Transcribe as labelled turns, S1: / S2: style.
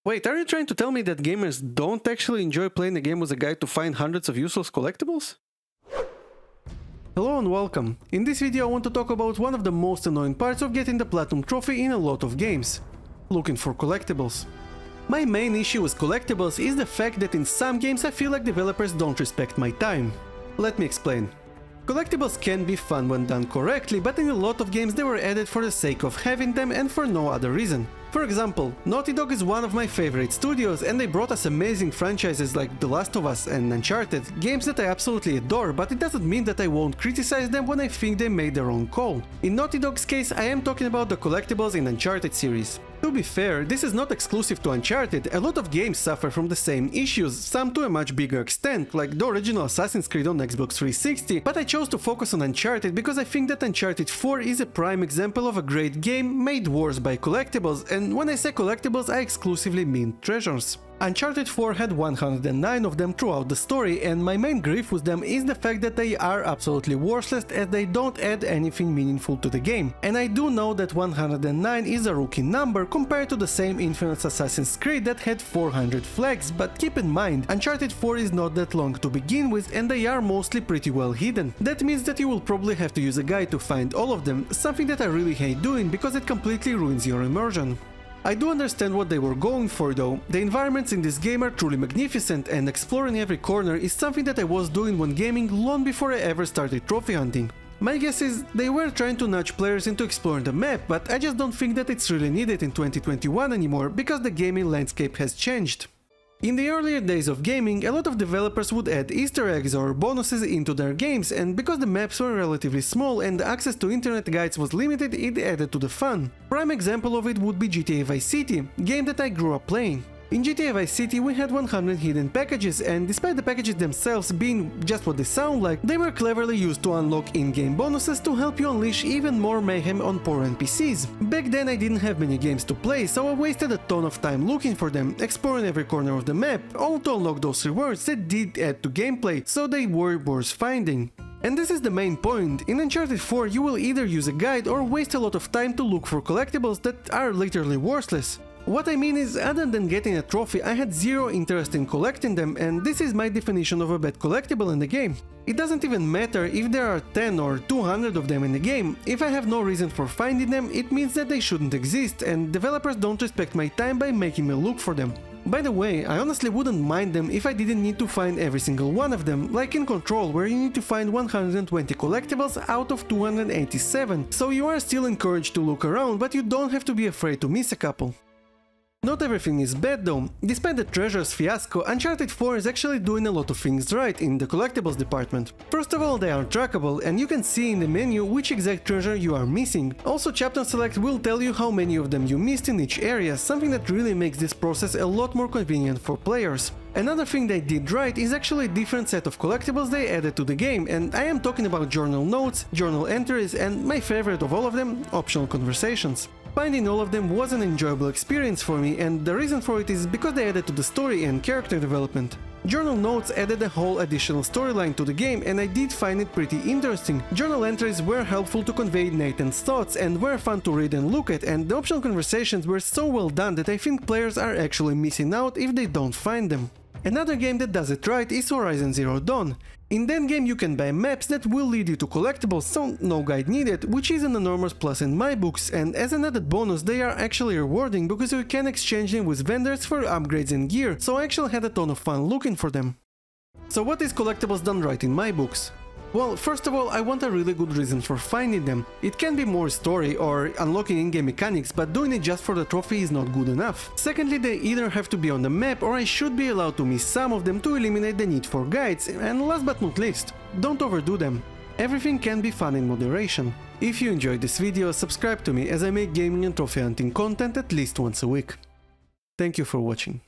S1: Wait, are you trying to tell me that gamers don't actually enjoy playing a game with a guide to find hundreds of useless collectibles? Hello and welcome. In this video I want to talk about one of the most annoying parts of getting the Platinum trophy in a lot of games. Looking for collectibles. My main issue with collectibles is the fact that in some games I feel like developers don't respect my time. Let me explain. Collectibles can be fun when done correctly, but in a lot of games they were added for the sake of having them and for no other reason. For example, Naughty Dog is one of my favorite studios and they brought us amazing franchises like The Last of Us and Uncharted, games that I absolutely adore, but it doesn't mean that I won't criticize them when I think they made the wrong call. In Naughty Dog's case, I am talking about the collectibles in Uncharted series. To be fair, this is not exclusive to Uncharted, a lot of games suffer from the same issues, some to a much bigger extent, like the original Assassin's Creed on Xbox 360, but I chose to focus on Uncharted because I think that Uncharted 4 is a prime example of a great game made worse by collectibles, and when I say collectibles I exclusively mean treasures. Uncharted 4 had 109 of them throughout the story, and my main grief with them is the fact that they are absolutely worthless as they don't add anything meaningful to the game. And I do know that 109 is a rookie number compared to the same infamous Assassin's Creed that had 400 flags, but keep in mind, Uncharted 4 is not that long to begin with and they are mostly pretty well hidden. That means that you will probably have to use a guide to find all of them, something that I really hate doing because it completely ruins your immersion. I do understand what they were going for though. The environments in this game are truly magnificent and exploring every corner is something that I was doing when gaming long before I ever started trophy hunting. My guess is they were trying to nudge players into exploring the map, but I just don't think that it's really needed in 2021 anymore because the gaming landscape has changed. In the earlier days of gaming, a lot of developers would add Easter eggs or bonuses into their games, and because the maps were relatively small and access to internet guides was limited, it added to the fun. Prime example of it would be GTA Vice City, game that I grew up playing. In GTA Vice City we had 100 hidden packages, and despite the packages themselves being just what they sound like, they were cleverly used to unlock in-game bonuses to help you unleash even more mayhem on poor NPCs. Back then I didn't have many games to play, so I wasted a ton of time looking for them, exploring every corner of the map, all to unlock those rewards that did add to gameplay, so they were worth finding. And this is the main point. In Uncharted 4 you will either use a guide or waste a lot of time to look for collectibles that are literally worthless. What I mean is, other than getting a trophy, I had zero interest in collecting them, and this is my definition of a bad collectible in the game. It doesn't even matter if there are 10 or 200 of them in the game. If I have no reason for finding them, it means that they shouldn't exist, and developers don't respect my time by making me look for them. By the way, I honestly wouldn't mind them if I didn't need to find every single one of them, like in Control, where you need to find 120 collectibles out of 287, so you are still encouraged to look around, but you don't have to be afraid to miss a couple. Not everything is bad though. Despite the treasures fiasco, Uncharted 4 is actually doing a lot of things right in the collectibles department. First of all, they are trackable, and you can see in the menu which exact treasure you are missing. Also, Chapter Select will tell you how many of them you missed in each area, something that really makes this process a lot more convenient for players. Another thing they did right is actually a different set of collectibles they added to the game, and I am talking about journal notes, journal entries, and my favorite of all of them, optional conversations. Finding all of them was an enjoyable experience for me, and the reason for it is because they added to the story and character development. Journal notes added a whole additional storyline to the game, and I did find it pretty interesting. Journal entries were helpful to convey Nathan's thoughts and were fun to read and look at, and the optional conversations were so well done that I think players are actually missing out if they don't find them. Another game that does it right is Horizon Zero Dawn. In that game you can buy maps that will lead you to collectibles, so no guide needed, which is an enormous plus in my books, and as an added bonus they are actually rewarding because you can exchange them with vendors for upgrades and gear, so I actually had a ton of fun looking for them. So what is collectibles done right in my books? Well, first of all, I want a really good reason for finding them. It can be more story or unlocking in-game mechanics, but doing it just for the trophy is not good enough. Secondly, they either have to be on the map or I should be allowed to miss some of them to eliminate the need for guides, and last but not least, don't overdo them. Everything can be fun in moderation. If you enjoyed this video, subscribe to me as I make gaming and trophy hunting content at least once a week. Thank you for watching.